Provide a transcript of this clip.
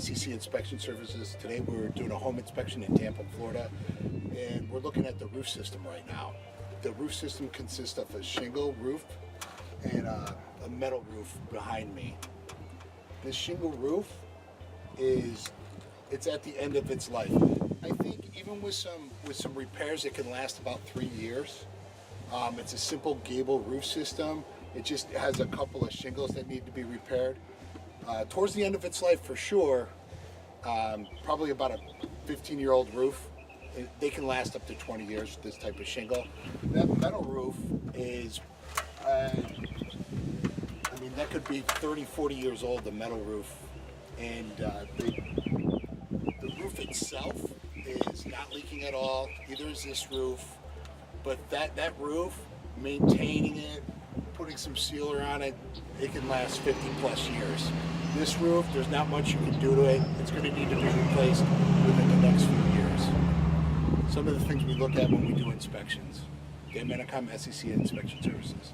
SEC Inspection Services. Today we're doing a home inspection in Tampa, Florida, and we're looking at the roof system right now. The roof system consists of a shingle roof and a metal roof behind me. This shingle roof it's at the end of its life. I think even with some repairs, it can last about 3 years. It's a simple gable roof system. It just has a couple of shingles that need to be repaired. Towards the end of its life, for sure, probably about a 15-year-old roof. They can last up to 20 years, this type of shingle. That metal roof is, I mean, that could be 30, 40 years old, the metal roof. And the roof itself is not leaking at all, either is this roof. But that roof, maintaining it, putting some sealer on it, it can last 50 plus years. This roof, there's not much you can do to it. It's going to need to be replaced within the next few years. Some of the things we look at when we do inspections. Dave Menacom, SEC Inspection Services.